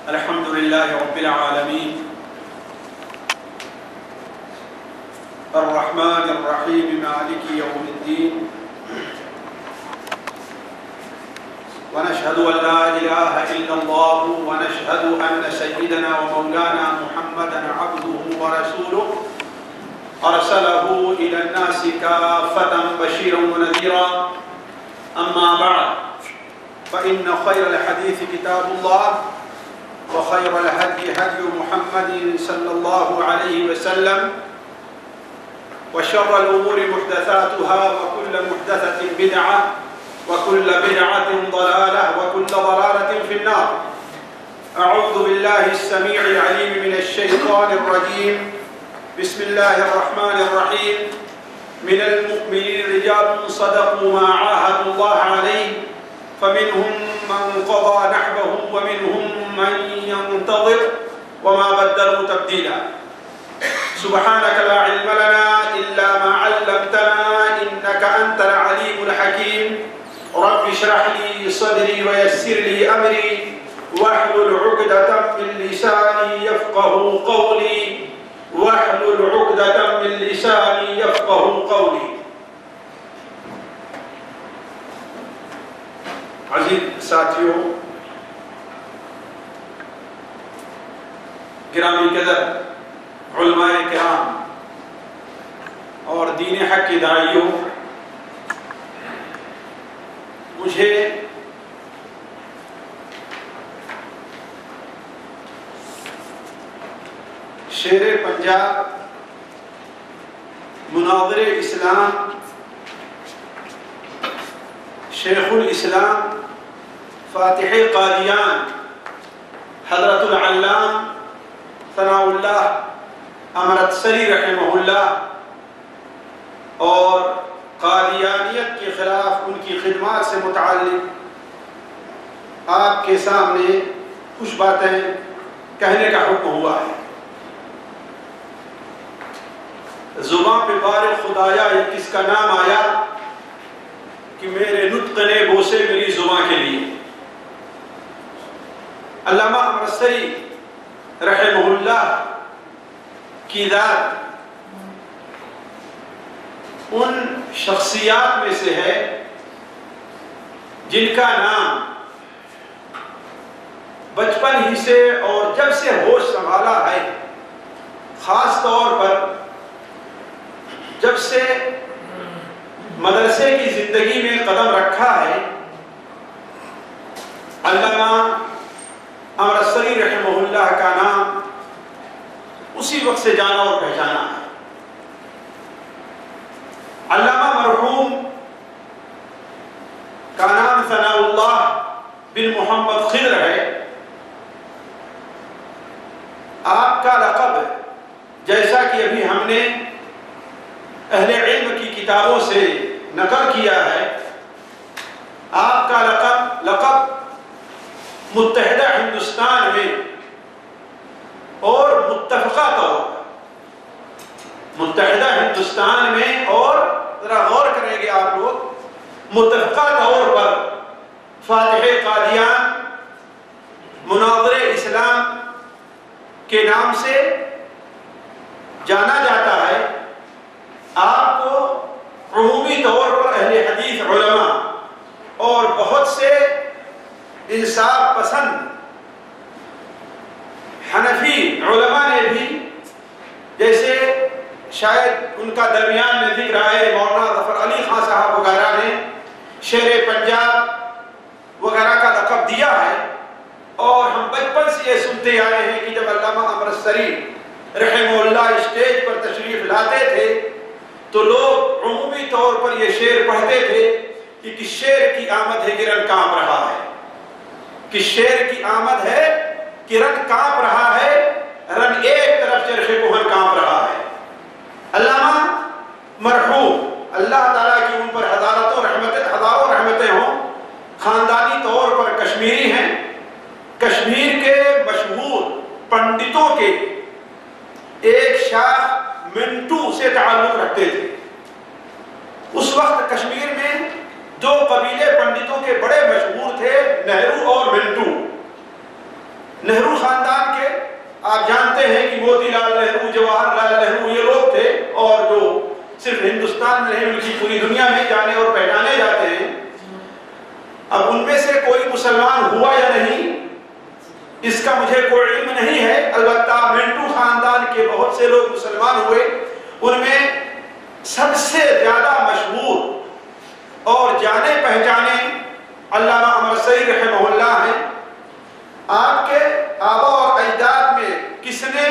الحمد لله رب العالمين الرحمن الرحيم مالك يوم الدين ونشهد أن لا إله إلا الله ونشهد أن سيدنا ومولانا محمدا عبده ورسوله أرسله إلى الناس كافة بشيرا ونذيرا أما بعد فإن خير الحديث كتاب الله وخير الهدي هدي محمد صلى الله عليه وسلم وشر الأمور محدثاتها وكل محدثة بدعة وكل بدعة ضلالة وكل ضلالة في النار. أعوذ بالله السميع العليم من الشيطان الرجيم. بسم الله الرحمن الرحيم. من المؤمنين رجال صدقوا ما عاهدوا الله عليه فمنهم من قضى نحبه ومنهم من ينتظر وما بدلوا تبديلا. سبحانك لا علم لنا إلا ما علمتنا إنك أنت العليم الحكيم. رب اشرح لي صدري ويسر لي أمري واحلل عقدة من لساني يفقه قولي واحلل عقدة من لساني يفقه قولي. عزیز ساتھیوں، گرامی قدر علماء کرام اور دین حق کے داعیوں، مجھے شیر پنجاب مناظر اسلام شیخ الاسلام فاتح قادیان حضرت العلام ثناء اللہ امرتسری رحمہ اللہ اور قادیانیت کے خلاف ان کی خدمات سے متعلق آپ کے سامنے کچھ باتیں کہنے کا حکم ہوا ہے. زباں پہ بار خدایا کس کا نام آیا کہ میرے نطق نے بوسے میری زباں کے لیے. علامہ امرتسری رحمہ اللہ کی ذات ان شخصیات میں سے ہے جن کا نام بچپن ہی سے اور جب سے ہوش سنبھالا ہے، خاص طور پر جب سے مدرسے کی زندگی میں قدم رکھا ہے، علامہ امرتسری رحمہ اللہ کا نام اسی وقت سے جانا اور پہچانا ہے. علامہ مرحوم کا نام ثناء اللہ بن محمد خضر ہے. آپ کا لقب جیسا کہ ابھی ہم نے اہل علم کی کتابوں سے نقل کیا ہے، آپ کا لقب متحدہ ہندوستان میں اور متفقہ طور متحدہ ہندوستان میں اور ذرا غور کریں گے آپ لوگ، متفقہ طور پر فاتح قادیان مناظر اسلام کے نام سے جانا جاتا ہے. آپ کو عمومی طور پر اہل حدیث علماء اور بہت سے انصاف پسند حنفی علماء نے بھی، جیسے شاید ان کا درمیان میں ذکر ہے مولانا ظفر علی خان صاحب وغیرہ نے شیر پنجاب وغیرہ کا لقب دیا ہے. اور ہم بچپن سے یہ سنتے آئے ہیں کہ جب علامہ امرتسری رحمہ اللہ اسٹیج پر تشریف لاتے تھے تو لوگ عمومی طور پر یہ شعر پڑھتے تھے کہ کس شعر کی آمد ہے کہ رن کانپ رہا ہے، کس شعر کی آمد ہے کہ رن کانپ رہا ہے، رن ایک طرف چرخ کوہن کانپ رہا ہے. علامہ مرحوم اللہ تعالیٰ کی ان پر ہزاروں رحمتیں ہوں، خاندانی طور پر کشمیری ہیں. کشمیر کے مشہور پنڈتوں کے ایک شاخ منٹو سے تعلق رکھتے تھے. اس وقت کشمیر میں دو قبیلے پنڈتوں کے بڑے مشہور تھے، نہرو اور منٹو. نہرو خاندان کے آپ جانتے ہیں کہ موتی لال نہرو، جواہر لال نہرو یہ لوگ تھے، اور جو صرف ہندوستان میں نہیں بلکہ پوری دنیا میں جانے اور پہچانے جاتے ہیں۔ اب ان میں سے کوئی مسلمان ہوا یا نہیں اس کا مجھے کوئی علم نہیں ہے، البتہ منٹو خاندان کے بہت سے لوگ مسلمان ہوئے۔ ان میں سب سے زیادہ مشہور اور جانے پہچانے علامہ عمر سعید رحمہ اللہ ہیں۔ آپ کے آبا اور اجداد میں کس نے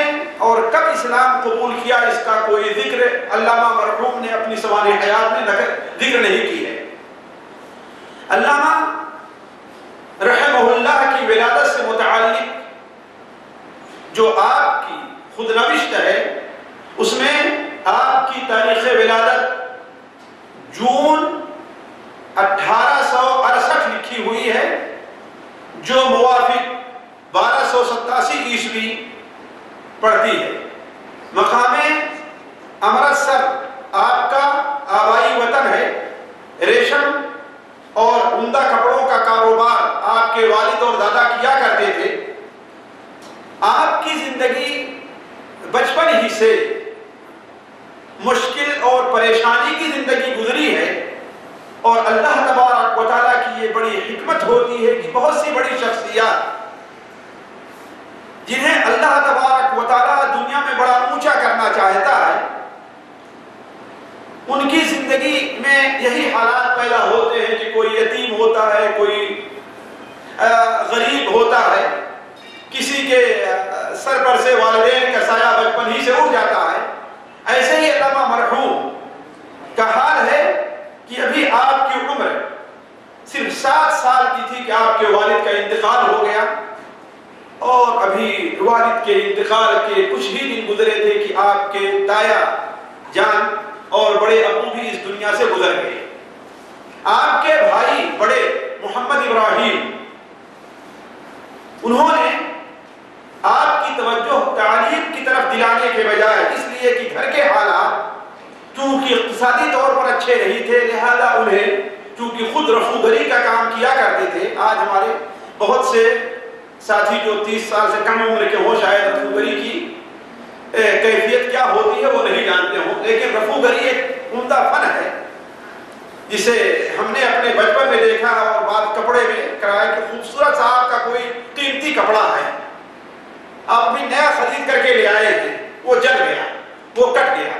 اور کب اسلام قبول کیا اس کا کوئی ذکر علامہ مرحوم نے اپنی سوانح حیات میں ذکر نہیں کی ہے۔ علامہ رحمہ اللہ کی ولادت سے متعلق جو آپ کی خود نوشت ہے اس میں آپ کی تاریخ ولادت جون 1868 لکھی ہوئی ہے، جو موافق 1287 عیسوی پڑتی ہے۔ مقام امرتسر آپ کا آبائی وطن ہے۔ ریشم اور عمدہ کپڑوں کا کاروبار آپ کے والد اور دادا کیا کرتے تھے۔ آپ کی زندگی بچپن ہی سے مشکل اور پریشانی کی زندگی گزری ہے، اور اللہ تبارک و تعالیٰ کی یہ بڑی حکمت ہوتی ہے کہ بہت سی بڑی شخصیات جنہیں اللہ تبارک و تعالیٰ دنیا میں بڑا اونچا کرنا چاہتا ہے، ان کی زندگی میں یہی حالات پیدا ہوتے ہیں کہ کوئی یتیم ہوتا ہے، کوئی غریب ہوتا ہے، کسی کے سر پر سے والدین کا سایہ بچپن ہی سے اٹھ جاتا ہے۔ ایسے ہی علامہ مرحوم کا حال ہے کہ ابھی آپ کی عمر صرف 7 سال کی تھی کہ آپ کے والد کا انتقال ہو گیا، اور ابھی والد کے انتقال کے کچھ ہی دن گزرے تھے کہ آپ کے تایا جان اور بڑے ابو بھی اس دنیا سے گزر گئے۔ آپ کے بھائی بڑے محمد ابراہیم، انہوں نے آپ کی توجہ تعلیم کی طرف دلانے کے بجائے، اس لیے کہ گھر کے حالات چونکہ اقتصادی طور پر اچھے نہیں تھے، لہذا انہیں چونکہ خود رفوگری کا کام کیا کرتے تھے۔ آج ہمارے بہت سے ساتھی جو 30 سال سے کم عمر کے ہوں شاید رفوگری کی کیفیت کیا ہوتی ہے وہ نہیں جانتے ہوں، لیکن رفوگری ایک عمدہ فن ہے جسے ہم نے اپنے بچپن میں دیکھا، اور بات کپڑے میں کرایا کہ خوبصورت صاحب کا کوئی قیمتی کپڑا ہے، آپ بھی نیا خرید کر کے لے آئے ہیں، وہ جل گیا، وہ کٹ گیا،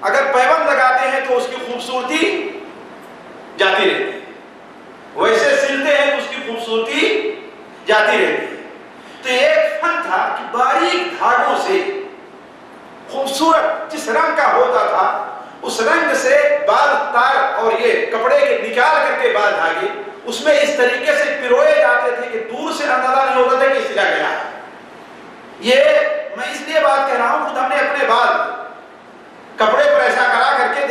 اگر پیبند لگاتے ہیں تو اس کی خوبصورتی جاتی رہتی ہے، ویسے سلتے ہیں تو اس کی خوبصورتی جاتی رہتی ہے۔ تو یہ ایک فن تھا کہ باریک دھاگوں سے خوبصورت جس رنگ کا ہوتا تھا اس رنگ سے بال تار اور یہ کپڑے کے نکال کر کے بال دھاگے اس میں اس طریقے سے پروئے جاتے تھے کہ دور سے اندازہ نہیں ہوتا تھا کہ سلا گیا ہے۔ یہ میں اس لیے بات کہہ رہا ہوں، خود ہم نے اپنے بال کپڑے پر ایسا کرا کر کے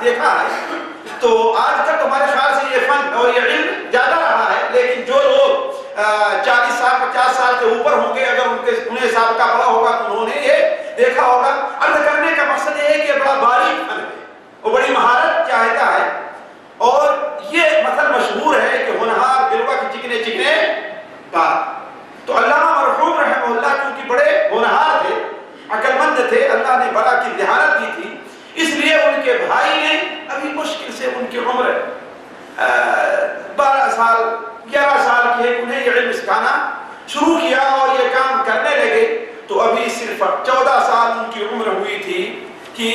دیکھا ہے، تو آج تک ہمارے خیال سے یہ فن اور یہ علم زیادہ رہا ہے، لیکن جو لوگ 40 سال 50 سال سے اوپر ہوں گے، اگر انہیں سابقہ پڑا ہوگا تو انہوں نے یہ دیکھا ہوگا۔ عرض کرنے کا مقصد یہ ہے کہ بڑا باریک فن ہے، وہ بڑی مہارت چاہتا ہے، اور یہ مثل مشہور ہے کہ ہونہار دلوا کے چکنے چکنے بال۔ تو علامہ مرحوم رحمہ اللہ کیونکہ بڑے ہونہار تھے، عقل مند تھے، اللہ نے بڑا کی ذہانت دی تھی، اس لیے ان کے بھائی نے ابھی مشکل سے ان کی عمر 12 سال 11 سال کی ہے، انہیں یہ علم سکھانا شروع کیا اور یہ کام کرنے لگے، تو ابھی صرف 14 سال ان کی عمر ہوئی تھی کہ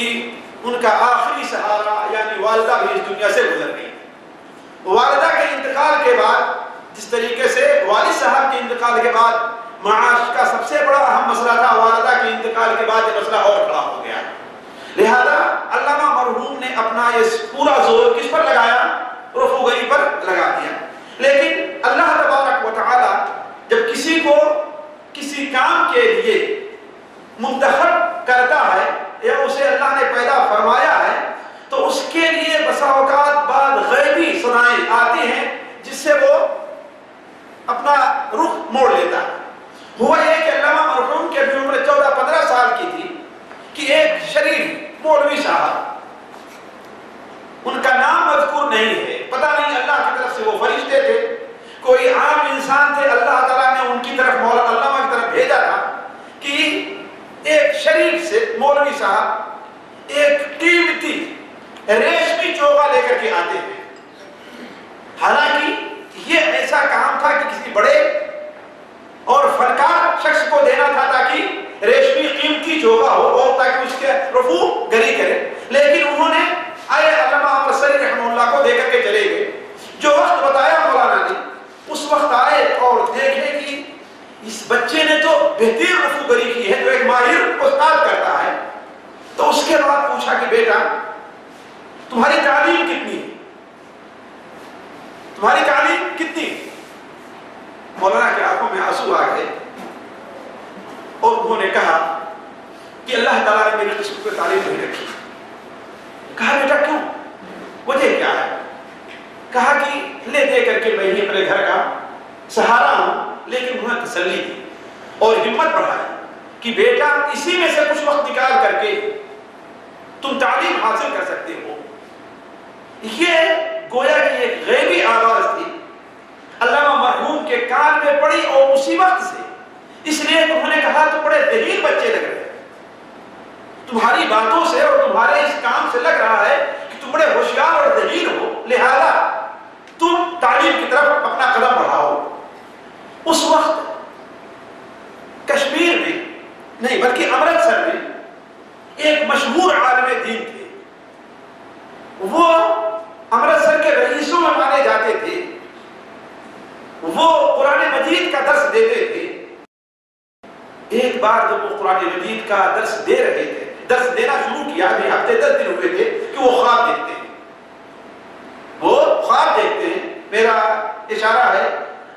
ان کا آخری سہارا یعنی والدہ بھی اس دنیا سے گزر گئی۔ والدہ کے انتقال کے بعد جس طریقے سے والد صاحب کے انتقال کے بعد معاش کا سب سے بڑا اہم مسئلہ تھا، والدہ کے انتقال کے بعد یہ مسئلہ اور کھڑا ہو گیا، لہذا علامہ مرحوم نے اپنا یہ پورا زور کس پر لگایا؟ رفوگری پر لگا دیا۔ لیکن اللہ تبارک و تعالی جب کسی کو کسی کام کے لیے منتخب کرتا ہے یا اسے اللہ نے پیدا فرمایا ہے تو اس کے لیے بسا اوقات بعد غیبی صدائیں آتی ہیں جس سے وہ اپنا رخ موڑ لیتا ہے۔ ہوا یہ کہ علامہ مرحوم کی ابھی عمر 14-15 سال کی تھی کہ ایک شریف مولوی صاحب، ان کا نام مذکور نہیں ہے، پتہ نہیں اللہ کی طرف سے وہ فرشتے تھے، کوئی عام انسان تھے، اللہ تعالیٰ نے ان کی طرف طرف مولانا علامہ کی طرف بھیجا تھا کہ ایک شریف سے مولوی صاحب ایک قیمتی ریشمی چوغا لے کر کے آتے ہیں. حالانکہ یہ ایسا کام تھا کہ کسی بڑے اور فنکار شخص کو دینا تھا تاکہ ریشمی قیمتی چوغا ہو اور تاکہ اس کے رفو گری کرے، لیکن انہوں نے آئے علامہ احمد سری رحمہ اللہ کو دے کر کے چلے گئے. جو وقت بتایا مولانا نے اس وقت آئے اور دیکھے کہ اس بچے نے تو بہترین رفو گری کی ہے جو ایک ماہر استاد کرتا ہے. تو اس کے بعد پوچھا کہ بیٹا تمہاری تعلیم کتنی ہے، تمہاری تعلیم کتنی ہے؟ مولانا کی آنکھوں میں آنسو آ گئے اور انہوں نے کہا کہ اللہ تعالیٰ نے میری قسم کو تعلیم نہیں رکھی. کہا بیٹا کیوں، وجہ کیا ہے؟ کہا کہ لے دے کر کے میں ہی اپنے گھر کا سہارا ہوں، لیکن انہیں تسلی دی اور ہمت بڑھائی کہ بیٹا اسی میں سے کچھ وقت نکال کر کے تم تعلیم حاصل کر سکتے ہو. یہ گویا کہ ایک غیبی آواز تھی علامہ مرحوم کے کان میں پڑی اور اسی وقت سے اس لیے انہوں نے کہا تو بڑے ذہین بچے لگ رہے ہیں، تمہاری باتوں سے اور تمہارے اس کام سے لگ رہا ہے کہ تم بڑے ہوشیار اور ذہین ہو، لہذا تم تعلیم کی طرف اپنا قدم بڑھاؤ. اس وقت کشمیر میں نہیں بلکہ امرتسر میں ایک مشہور عالم دین تھے. وہ امرتسر کے رئیسوں میں مانے جاتے تھے. وہ قرآن مجید کا درس دیتے تھے. ایک بار جب وہ قرآن مجید کا درس دے رہے تھے، درس دینا شروع کیا، ابھی ہفتے 10 دن ہوئے تھے کہ وہ خواب دیکھتے ہیں. وہ خواب دیکھتے ہیں. میرا اشارہ ہے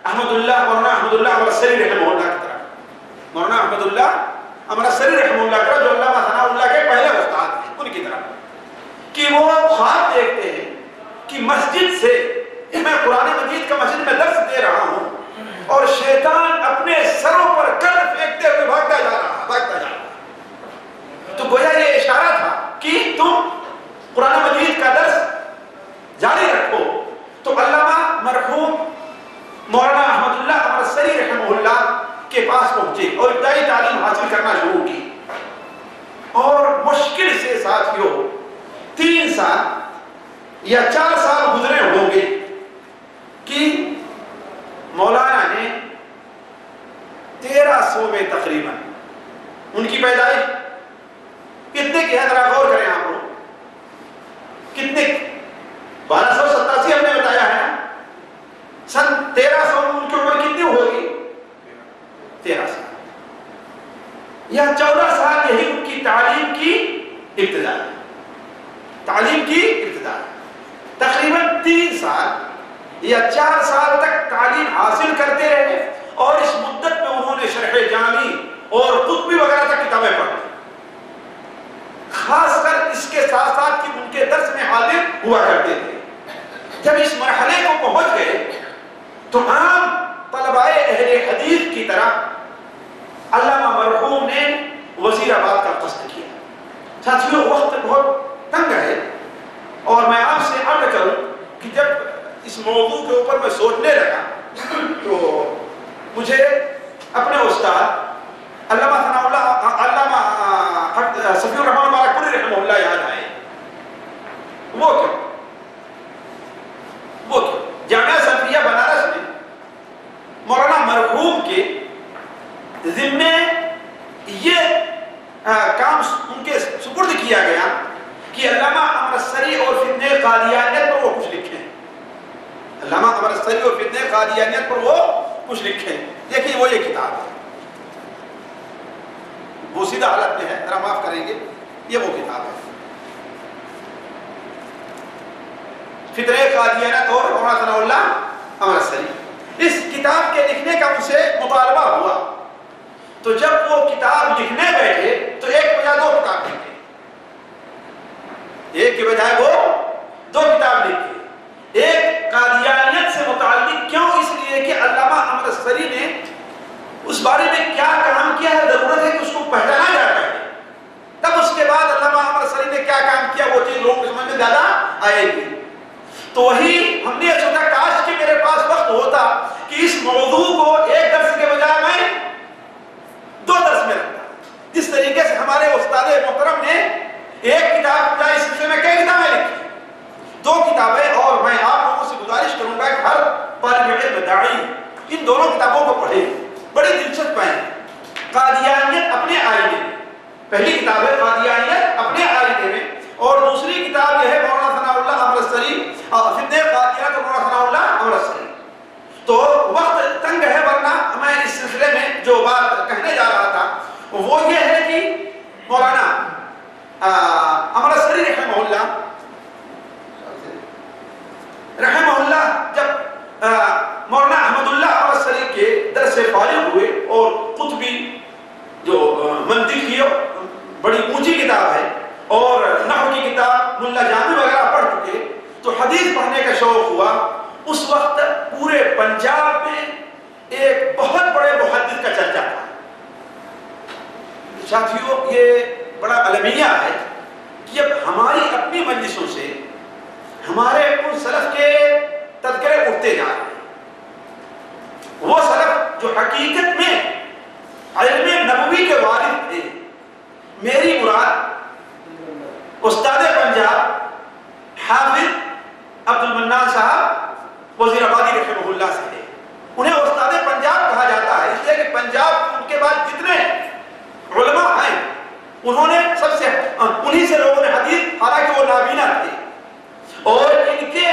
احمد اللہ مولانا احمد اللہ امرتسری رحمہ اللہ کی طرف. مولانا احمد اللہ امرتسری رحمہ اللہ کی طرف جو علامہ ثناء اللہ کے پہلے استاد ہیں ان کی طرف، کہ وہ خواب دیکھتے ہیں کہ مسجد سے میں قرآن مجید کا مسجد میں درس دے رہا ہوں اور شیطان اپنے سروں پر گرد پھینکتے ہوئے بھاگتا جا رہا. تو گویا یہ اشارہ تھا کہ تم قرآن مجید کا درس جاری رکھو. تو علامہ مرحوم مولانا احمد اللہ امرتسری رحمہ اللہ کے پاس پہنچے اور ابتدائی تعلیم حاصل کرنا شروع کی. اور مشکل سے ساتھیوں 3 سال یا 4 سال گزرے ہوں گے کہ مولانا نے 1300 میں تقریباً ان کی پیدائش کتنے کی ہے ذرا غور کریں آپ لوگ، کتنے 1287 ہم نے بتایا ہے، سن 1300 میں ان کی عمر کتنی ہوگی؟ 13 سال یا 14 سال. یہی ان کی تعلیم کی ابتدا ہے. تعلیم کی ابتدا تقریباً 3 سال یا 4 سال تک تعلیم حاصل کرتے رہے اور اس مدت میں انہوں نے شرح جامی اور قطبی وغیرہ تک کتابیں پڑھی. خاص کر اس کے ساتھ ساتھ کہ ان کے درس میں حاضر ہوا کرتے تھے. جب اس مرحلے کو پہنچ گئے تو عام طلباء اہل حدیث کی طرح علامہ مرحوم نے وزیر آباد کا قصد کیا. ساتھیوں وقت بہت تنگ ہے اور میں آپ سے عرض کروں کہ جب اس موضوع کے اوپر میں سوچنے لگا تو مجھے اپنے استاد علامہ ثناء اللہ علامہ صفی الرحمن بارکپوری رحمہ اللہ یاد آئے. وہ کیوں جامعہ سلفیہ بنارس میں مولانا مرحوم کے ذمے یہ کام ان کے سپرد کیا گیا کہ علامہ امرتسری اور فتنہ قادیانیت پر وہ کچھ لکھیں. علامہ امرتسری اور فتنہ قادیانیت پر وہ کچھ لکھیں. دیکھیں وہ یہ کتاب ہے، وہ سیدھا حالت میں ہے، ذرا معاف کریں گے، یہ وہ کتاب ہے فتنہ قادیانیت اور مولانا ثناء اللہ امرتسری. اس کتاب کے لکھنے کا مجھ سے مطالبہ ہوا تو جب وہ کتاب لکھنے بیٹھے تو ایک بجائے 2 کتاب لکھے، ایک کے بجائے وہ 2 کتاب لکھے. ایک قادیانیت سے متعلق، کیوں؟ اس لیے کہ علامہ امرتسری نے اس بارے میں کیا کام کیا ہے، ضرورت ہے کہ اس کو پہچانا جاتا ہے. تب اس کے بعد علامہ امرتسری نے کیا کام کیا وہ چیز لوگوں کو سمجھ میں زیادہ آئے گی. تو وہی ہم نے سوچا کاش کہ میرے پاس وقت ہوتا کہ اس موضوع کو ایک درس کے بجائے میں جس طریقے سے ہمارے استاد محترم نے ایک کتاب کا اس سلسلے میں کئی کتابیں لکھی، 2 کتابیں، اور میں آپ لوگوں سے گزارش کروں گا کہ ہر طالب علم داعی ان دونوں کتابوں کو پڑھے، بڑی دلچسپ ہیں۔ قادیانیت اپنے آئینے، پہلی کتاب ہے قادیانیت اپنے آئینے میں، اور دوسری کتاب یہ ہے مولانا ثناء اللہ امرتسری فتنہ قادیانیت اور مولانا ثناء اللہ امرتسری۔ تو وقت تنگ ہے، ورنہ میں اس سلسلے میں جو بات کہنے جا رہا تھا وہ یہ ہے کہ مولانا امرتسری رحمہ اللہ جب مولانا احمد اللہ امرتسری کے درس سے فارغ ہوئے، اور قطبی جو منطق کی بڑی اونچی کتاب ہے اور نحو کی کتاب ملا جامی وغیرہ پڑھ چکے، تو حدیث پڑھنے کا شوق ہوا۔ اس وقت پورے پنجاب میں ایک بہت بڑے محدث کا چرچا تھا۔ ساتھیوں، یہ بڑا المیہ ہے کہ اب ہماری اپنی مجلسوں سے ہمارے ان سلف کے تذکرے اٹھتے جا رہے ہیں، وہ سلف جو حقیقت میں علم نبوی کے وارث تھے۔ میری مراد استاد پنجاب حافظ عبد المنان صاحب وزیر آبادی رحمہ اللہ سے ہے۔ انہیں استاد پنجاب کہا جاتا ہے اس لیے کہ پنجاب ان کے بعد جتنے علماء ہیں انہوں نے سب سے انہی سے لوگوں نے حدیث، حالانکہ وہ نابینا تھے، اور ان کے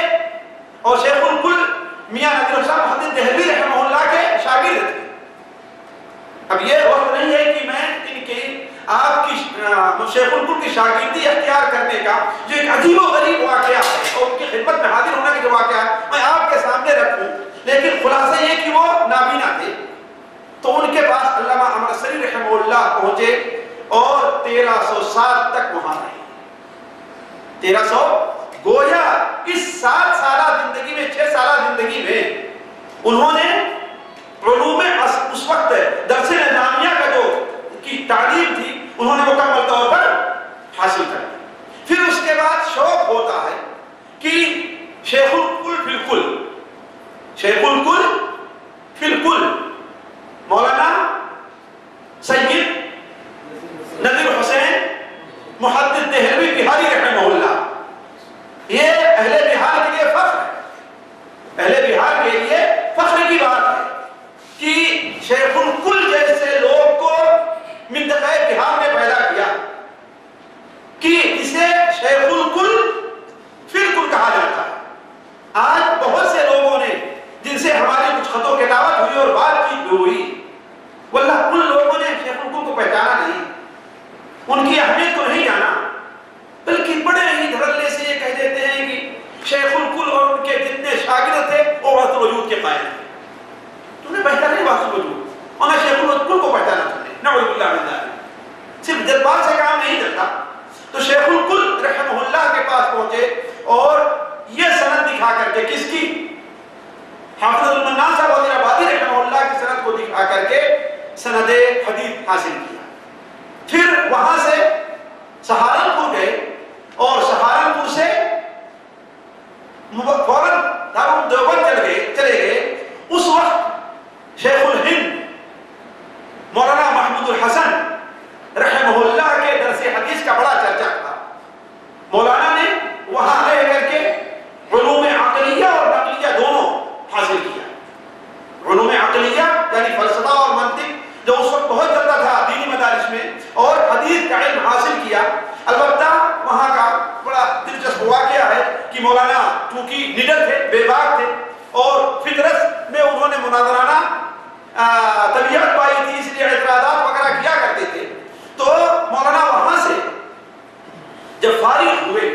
اور شیخ الکل میاں نذیر حسین محدث دہلوی رحمہ اللہ کے شاگرد تھے۔ اب یہ وقت نہیں ہے کہ میں ان کی آپ کی شیخ الکل کی شاگردی اختیار کرنے کا جو ایک عجیب و غریب واقعہ ہے اور ان کی خدمت میں حاضر ہونے کا جو واقعہ ہے میں آپ کے سامنے رکھوں، لیکن خلاصہ یہ کہ وہ نابینا تھے۔ تو ان کے پاس علامہ امرتسری رحمہ اللہ پہنچے اور 1307 تک وہاں رہے۔ 1300 گویا اس 7 سالہ زندگی میں 6 سالہ زندگی میں انہوں نے علوم اس وقت درس نظامیہ کا جو کی تعلیم تھی انہوں نے مکمل طور پر حاصل کر لی۔ پھر اس کے بعد شوق ہوتا ہے کہ شیخ الکل فی الکل، شیخ الکل فی الکل مولانا سید نذیر حسین محدث دہلوی بہاری رحمہ اللہ، یہ اہل بہار کے لیے فخر ہے، اہل بہار کے لیے فخر کی بات ہے کہ شیخ الکل جیسے لوگ کو منطقہ بہار میں پیدا کیا، کہ اسے شیخ الکل فی الکل کہا جاتا ہے۔ آج بہت سے لوگوں نے جن سے ہماری کچھ خط و کتابت ہوئی اور بات چیت بھی ہوئی، واللہ ان لوگوں نے شیخ الکل کو پہچانا نہیں، ان کی اہمیت کو نہیں جانا، بلکہ بڑے ہی دھڑلے سے یہ کہہ دیتے ہیں کہ شیخ الکل اور ان کے جتنے شاگرد تھے وہ وحدت الوجود کے قائل تھے۔ تم نے پہچانا نہیں وحدت الوجود، اور نہ شیخ الکل کو پہچانا تم نے، نعوذ باللہ من ذالک۔ صرف جذبات سے کام نہیں چلتا۔ تو شیخ الکل رحمہ اللہ کے پاس پہنچے اور یہ سند دکھا کر کے، کس کی؟ حافظ المنان صاحب وزیر آبادی رحمہ اللہ کی سند کو دکھا کر کے سند حدیث حاصل کیا۔ پھر وہاں سے سہارنپور گئے اور سہارنپور سے فوراً دارالعلوم دیوبند چلے گئے۔ اس وقت شیخ الہند مولانا محمود الحسن رحمہ اللہ کے درس حدیث کا بڑا چرچا تھا۔ مولانا نے وہاں رہ کر کے علوم عقلیہ اور نقلیہ دونوں حاصل کیا۔ علوم عقلیہ یعنی فلسفہ اور منطق جو اس وقت بہت چلتا تھا دینی مدارس میں، اور حدیث کا علم حاصل کیا۔ البتہ وہاں کا بڑا دلچسپ واقعہ ہے کہ مولانا چونکہ نڈر تھے، بے باک تھے، اور فطرت میں انہوں نے مناظرانہ طبیعت پائی تھی، اس لیے اعتراضات وغیرہ کیا کرتے تھے۔ تو مولانا وہاں سے جب فارغ ہوئے،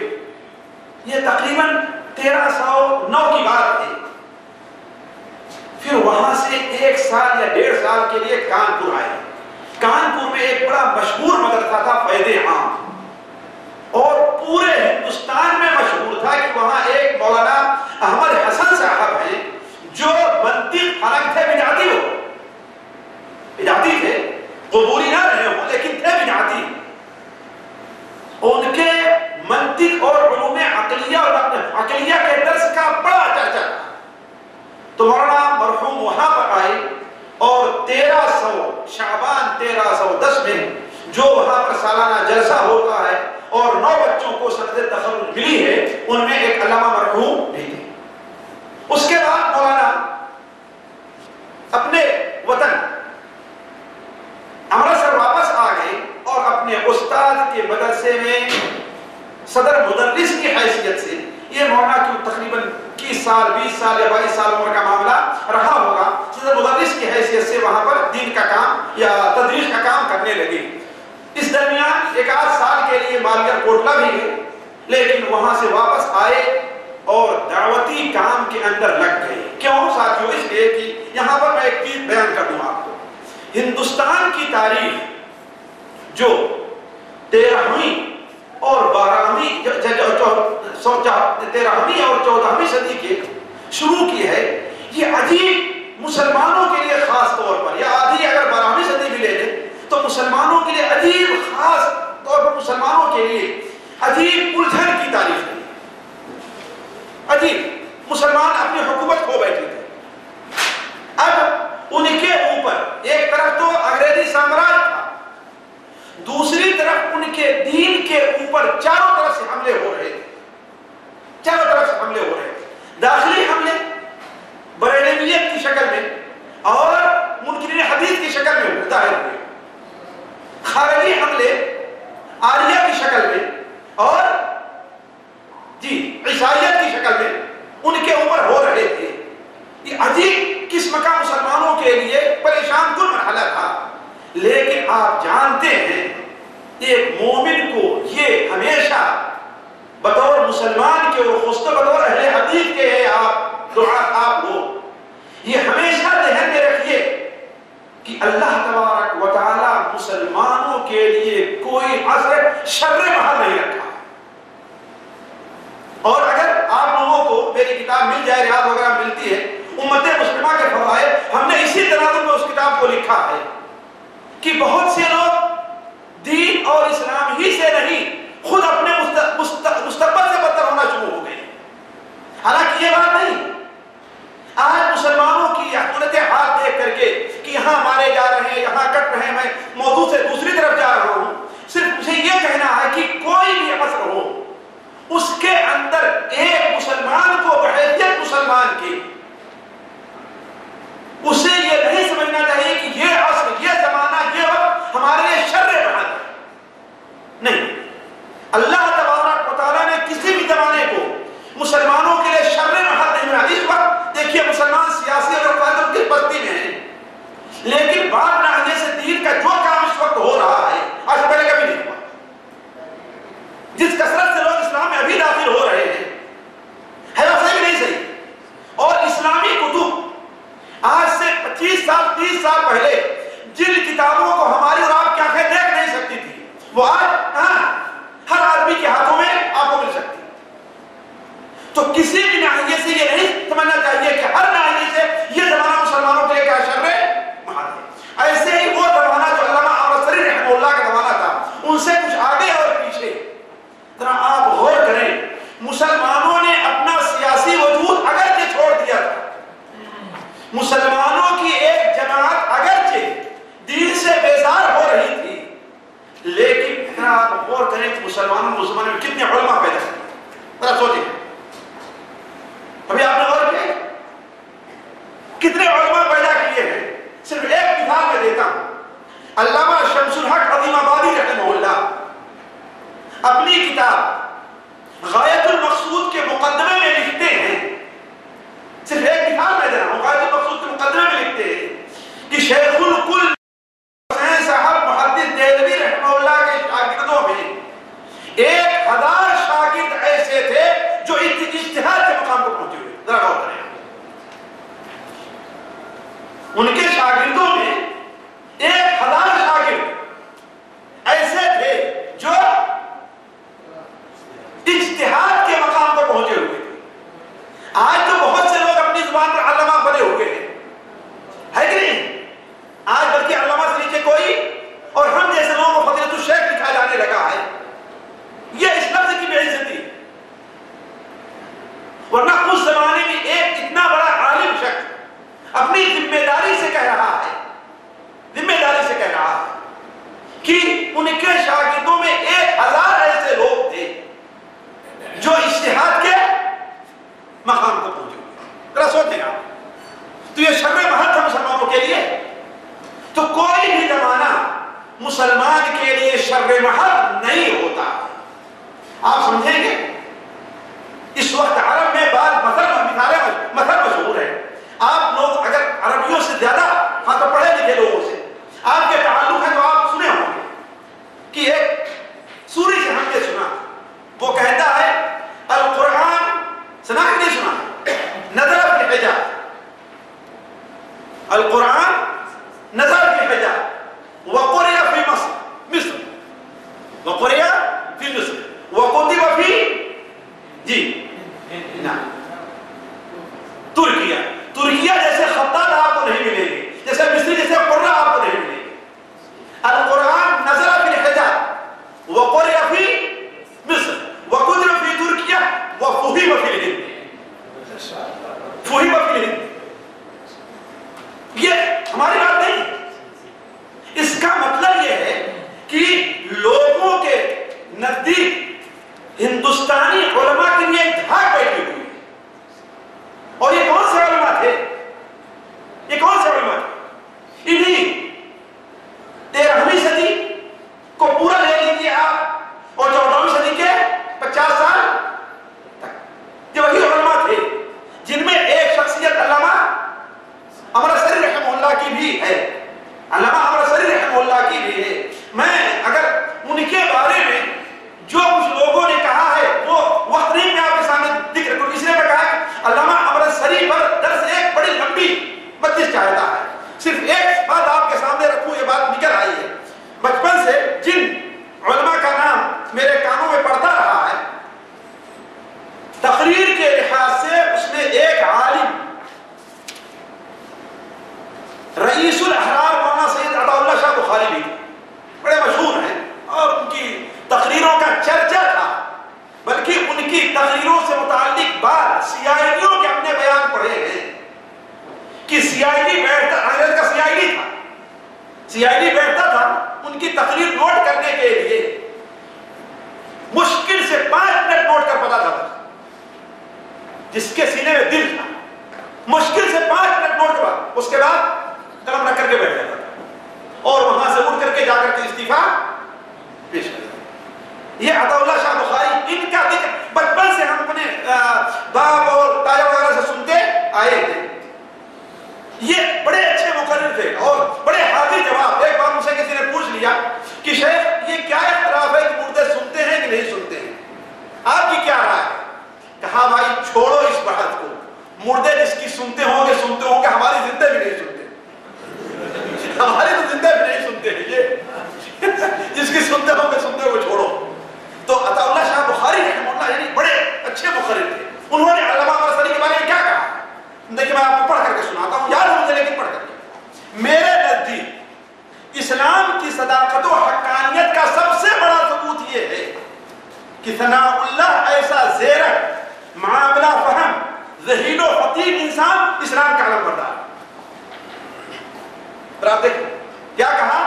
یہ تقریباً 1309 کی بات ہے، پھر وہاں سے 1 سال یا 1.5 سال کے لیے کانپور آئے۔ کانپور میں ایک بڑا مشہور مدرسہ تھا فیض عام، اور پورے ہندوستان میں مشہور تھا کہ وہاں ایک مولانا احمد حسن صاحب ہیں جو منطق حالانکہ تھے بدعتی، ہو بدعتی تھے، قبولی نہ رہے ہوں لیکن تھے بدعتی۔ ان کے منطق اور علوم عقلیہ اور عقلیہ کے درس کا بڑا چرچا تھا۔ تو مولانا مرحوم وہاں پر آئے اور 1300 شعبان 1310 میں جو سال یا 22 سال عمر کا معاملہ رہا ہوگا، مدرس کی حیثیت سے وہاں پر دین کا کام یا تدریس کا کام کرنے لگے۔ اس درمیان 1 آدھ سال کے لیے مالگر کوٹلہ بھی گئے، لیکن وہاں سے واپس آئے اور دعوتی کام کے اندر لگ گئے۔ کیوں ساتھیوں؟ اس لیے کہ یہاں پر میں ایک چیز بیان کر دوں آپ کو۔ ہندوستان کی تاریخ جو 13ویں اور 12ویں اور 14ویں صدی کے شروع کی ہے، یہ عجیب مسلمانوں کے لیے خاص طور پر، یا آدھی اگر 12ویں صدی بھی لے لیں تو مسلمانوں کے لیے عجیب، خاص طور پر مسلمانوں کے لیے عجیب الجھن کی تاریخ ہے۔ عجیب، مسلمان اپنی حکومت کھو بیٹھے تھے۔ اب ان کے اوپر ایک طرف تو انگریزی سامراج تھا، دوسری طرف ان کے دین کے اوپر چاروں طرف سے حملے ہو رہے تھے، چاروں طرف سے حملے ہو رہے تھے۔ داخلی حملے بریلویت کی شکل میں اور منکرین حدیث کی شکل میں ظاہر ہوئے، خارجی حملے آریہ کی شکل میں اور عیسائیت کی شکل میں ان کے اوپر ہو رہے تھے۔ یہ عجیب قسم کا مسلمانوں کے لیے پریشان کن مرحلہ تھا، لیکن آپ جانتے ہیں ایک مومن کو یہ ہمیشہ بطور مسلمان کے اور خصوصاً بطور اہل حدیث کے ہیں آپ لوگ، یہ ہمیشہ ذہن میں رکھیے کہ اللہ تبارک و تعالی مسلمانوں کے لیے کوئی عذر شر محل نہیں رکھا۔ اور اگر آپ لوگوں کو میری کتاب مل جائے، ریاض وغیرہ ملتی ہے، امت مسلمہ کے فضائل، ہم نے اسی تناظر میں اس کتاب کو لکھا ہے کہ بہت سے لوگ دین اور اسلام ہی سے نہیں، خود اپنے مستقبل سے بدتر ہونا شروع ہو گئے۔ حالانکہ یہ بات نہیں، آج مسلمانوں کی حالت حال دیکھ کر کے کہ یہاں مارے جا رہے ہیں، یہاں کٹ رہے ہیں، میں موضوع سے دوسری طرف جا رہا ہوں، صرف مجھے یہ کہنا ہے کہ کوئی بھی عصر ہو، اس کے اندر ایک مسلمان کو بحیثیت مسلمان کی اسے یہ نہیں سمجھنا چاہیے کہ یہ عصر، یہ زمانہ، یہ وقت ہمارے لیے شر محل ہے۔ نہیں، اللہ تبارک و تعالیٰ نے کسی بھی زمانے کو مسلمانوں کے لیے شر محل نہیں بنا۔ اس وقت دیکھیے مسلمان سیاسی اور قائدوں کی بستی میں ہیں، لیکن بعد ناحیے سے دین کا جو کام اس وقت ہو رہا ہے آج پہلے کبھی نہیں ہوا۔ جس کثرت سے لوگ اسلام میں ابھی داخل ہو رہے ہیں، ہے وہ صحیح نہیں صحیح؟ اور اسلامی کتب آج سے 25 سال 30 سال پہلے جن کتابوں کو ہماری اور آپ کی آنکھیں دیکھ نہیں سکتی تھی، وہ آج ہر آدمی کے ہاتھوں میں آپ کو مل سکتی۔ تو کسی بھی ناحیے سے یہ نہیں سمجھنا چاہیے کہ ہر ناحیے سے یہ زمانہ مسلمانوں کے لیے کیا شر محل ہے۔ ایسے ہی وہ زمانہ جو علامہ عبدالسری رحمہ اللہ کا زمانہ تھا، ان سے کچھ آگے اور پیچھے، ذرا آپ غور کریں، مسلمانوں نے اپنا سیاسی وجود اگرچہ چھوڑ دیا تھا، مسلمانوں کی ایک جماعت اگرچہ دین سے بیزار ہو رہی تھی، لیکن ذرا آپ غور کریں کہ مسلمانوں میں کتنے علماء پیدا ہوئے، ذرا سوچیں، ابھی آپ نے غور کیا کتنے علماء پیدا کیے ہیں۔ صرف ایک مثال میں دیتا ہوں، علامہ شمس الحق عظیم آبادی رحمہ اللہ اپنی کتاب غایت المقصود کے مقدمے میں لکھتے ہیں، صرف ایک مثال میں دے رہا ہوں، غایت المقصود کے مقدمے میں لکھتے ہیں کہ شیخ الکل حسین صاحب محدث دہلوی رحمہ اللہ کے شاگردوں میں 1000 شاگرد ایسے تھے جو اجتہاد کے مقام کو پہنچے ہوئے۔ ذرا غور کریں، ان کے شاگردوں میں 1000 شاگرد ایسے تھے جو اجتہاد کے مقام پر پہنچے ہوئے تھے۔ آج تو بہت سے لوگ اپنی زبان پر علامہ بنے ہوئے ہیں، ہے کہ نہیں؟ آج بلکہ علامہ سے نیچے کوئی، اور ہم جیسے لوگوں کو فضیلت الشیخ لکھا جانے لگا ہے۔ یہ اس لفظ کی بے عزتی، ورنہ اس زمانے میں ایک اتنا بڑا عالم شخص اپنی ذمہ داری سے کہہ رہا ہے کہ ان کے شاگردوں میں 1000 ایسے لوگ تھے جو اجتہاد کے مقام کو پہنچے ہوئے۔ ذرا سوچیں آپ، تو یہ شر محل تھا مسلمانوں کے لیے۔ تو کوئی بھی زمانہ مسلمان کے لیے شر محل نہیں ہوتا۔ آپ سمجھیں گے اس وقت عرب میں بعض مثل القرآن نزل في الحجاز وقرئ في مصر وقرئ في مصر وكتب في ترکیہ جیسے خطاط آپ کو نہیں ملیں گے، جیسے مصری جیسے قراء آپ کو نہیں ملیں گے. القرآن نزل في الحجاز وقرئ في مصر وكتب في ترکیہ وفهم في الهند. فهم في الهند. یہ ہماری بات نہیں. اس کا مطلب یہ ہے کہ لوگوں کے نزدیک ہندوستانی علماء کے لیے ایک دھاک بیٹھی ہوئی. اور یہ کون سے علماء تھے؟ یہ کون سے علماء تھے؟ انہیں 13ویں صدی کو پورا لے لیجیے آپ، اور 14ویں صدی کے 50 سال تک یہ وہی علماء تھے جن میں ایک شخصیت علامہ امرتسری رحمہ اللہ کی بھی ہے. علامہ امرتسری رحمہ اللہ کی بھی ہے. میں اگر ان کے بارے میں جو کچھ لوگوں نے کہا ہے وہ وقت نہیں میں آپ کے سامنے ذکر کروں، اس لیے میں کہا کہ علامہ امرتسری پر درس ایک بڑی لمبی مجلس چاہتا ہے. صرف ایک بات آپ کے سامنے رکھوں، یہ بات نکل آئی ہے بچپن سے جن علماء کا نام میرے کانوں میں پڑتا رہا ہے. تقریر کے لحاظ سے اس میں ایک عالم رئیس الاحرار مولانا سید عطا اللہ شاہ بخاری بھی بڑے مشہور ہیں اور ان کی تقریروں کا چرچا تھا. بلکہ ان کی تقریروں سے متعلق بات سی آئی ڈیوں کے ہم نے بیان پڑھے ہیں کہ سی آئی ڈی بیٹھتا، انگریز کا سی آئی ڈی تھا، سی آئی ڈی بیٹھتا تھا ان کی تقریر نوٹ کرنے کے لیے. مشکل سے 5 منٹ نوٹ کر پتا تھا جس کے سینے میں دل تھا. مشکل سے 5 منٹ نوٹ کر اس کے بعد قلم رکھ کر کے بیٹھ جاتا تھا اور وہاں سے اٹھ کر کے جا کر کے استعفیٰ پیش کرتا. یہ عطا اللہ شاہ بخاری، ان کا ذکر بچپن سے ہم اپنے باپ اور تایا وغیرہ سے سنتے آئے ہیں. یہ بڑے اچھے مقرر تھے اور بڑے حاضر جواب. ایک بار مجھ سے کسی نے پوچھ لیا کہ شیخ یہ کیا اختلاف ہے کہ مردے سنتے ہیں کہ نہیں سنتے ہیں، آپ کی کیا رائے ہے؟ کہا بھائی چھوڑو اس بحث کو، مردے جس کی سنتے ہوں گے ہماری زندہ بھی نہیں سنتے، ہماری تو زندہ بھی نہیں سنتے ہیں. یہ جس کی سنتے ہوں گے وہ چھوڑو. تو عطا اللہ شاہ بخاری رحمہ اللہ یعنی بڑے اچھے مقرر تھے. انہوں نے علامہ امرتسری کے بارے میں کیا کہا؟ دیکھیں میں آپ کو پڑھ کر کے سناتا ہوں، یاد ہے مجھے لیکن پڑھ کر کے. میرے نزدیک اسلام کی صداقت و حقانیت کا سب سے بڑا ثبوت یہ ہے کہ ثناء اللہ ایسا زیرک معاملہ فہم ذہین و فطین انسان اسلام کا علم بردار. پر آپ دیکھیں کیا کہا؟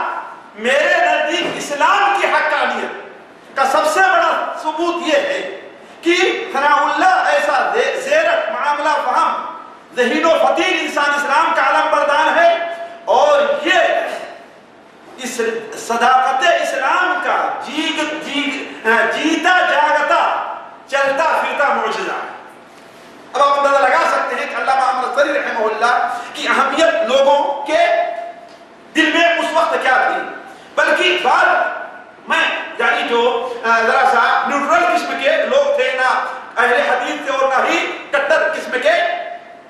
میرے نزدیک اسلام کی حقانیت کا سب سے بڑا ثبوت یہ ہے کہ ثناء اللہ ایسا زیرک معاملہ فہم ذہین و فطین انسان اسلام کا علم بردار ہے، اور یہ اس صداقت اسلام کا جیتا جاگتا چلتا پھرتا معجزہ ہے. اب آپ اندازہ لگا سکتے ہیں کہ علامہ امرتسری رحمہ اللہ کی اہمیت لوگوں کے دل میں اس وقت کیا تھی. بلکہ بعد میں یعنی جو ذرا سا نیوٹرل قسم کے لوگ تھے، نہ اہل حدیث تھے اور نہ ہی کٹر قسم کے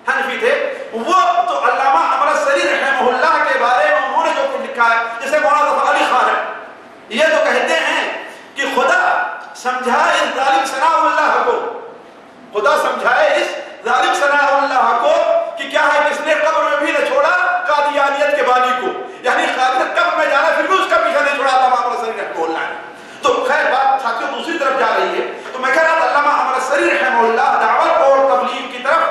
حنفی تھے، وہ تو علامہ امرتسری رحمہ اللہ کے بارے میں انہوں نے جو کچھ لکھا ہے، جیسے مولانا ظفر علی خان ہے، یہ تو کہتے ہیں کہ خدا سمجھائے اس ظالم ثناء اللہ کو، خدا سمجھائے اس ظالم ثناء اللہ کو کہ کیا ہے، کس نے قبر میں بھی نہ چھوڑا قادیانیت کے بانی کو، یعنی قادیانیت قبر میں جانا پھر بھی اس کا پیچھا نہیں چھوڑا علامہ امرتسری رحمہ اللہ نے. تو خیر بات ساتھیوں دوسری طرف جا رہی ہے. تو میں کہہ رہا تھا علامہ امرتسری رحمہ اللہ دعوت اور تبلیغ کی طرف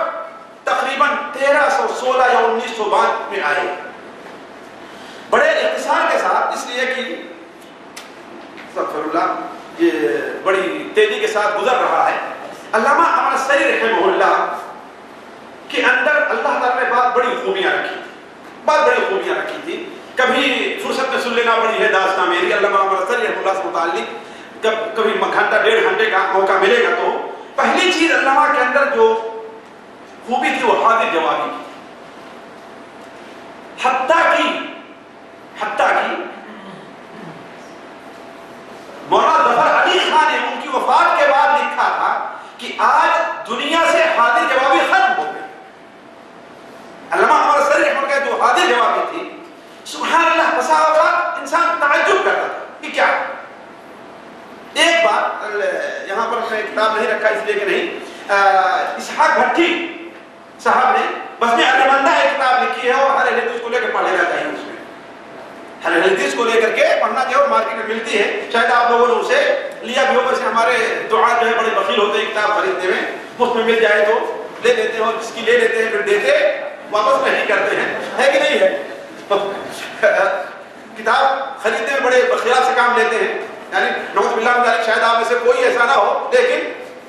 تقریباً 1316 یا 1962 میں آئے، بڑے اختصار کے ساتھ، اس لیے کہ استغفر اللہ یہ بڑی تیزی کے ساتھ گزر رہا ہے. علامہ امرتسری رحمہ اللہ کے اندر اللہ تعالیٰ نے بڑی خوبیاں رکھی تھی، بڑی خوبیاں رکھی تھی. کبھی فرصت میں سن لینا بڑی ہے داستان میری علامہ امرتسری رحمہ اللہ سے متعلق، کبھی گھنٹہ 1.5 گھنٹے کا موقع ملے گا. تو پہلی چیز علامہ کے اندر جو خوبی تھی وہ حاضر جوابی کی. حتیٰ کی مولانا ظفر علی خان نے ان کی وفات کے بعد لکھا تھا کہ آج دنیا سے حاضر جوابی ختم ہو گئے. علامہ امرتسری رحمہ اللہ جو حاضر میں کتاب نہیں رکھا اس لیے کہ نہیں، اسحاق بھٹی صاحب نے بزم ارجمندہ ایک کتاب لکھی ہے اور ہر اہل حدیث کو لے کر پڑھ لینا چاہیے. اس میں ہر اہل حدیث کو لے کر کے پڑھنا چاہیے اور مارکیٹ میں ملتی ہے، شاید آپ لوگوں نے اسے لیا بھی ہو. ویسے ہمارے دعات جو ہے بڑے بخیل ہوتے ہیں کتاب خریدنے میں، مفت میں مل جائے تو لے لیتے ہیں اور جس کی لے لیتے ہیں پھر دیتے واپس نہیں کرتے ہیں، ہے کہ نہیں ہے؟ کتاب خریدنے میں بڑے بخیال سے کام لیتے ہیں، یعنی نعوذ باللہ من ذالک شاید آپ میں سے کوئی ایسا نہ ہو لیکن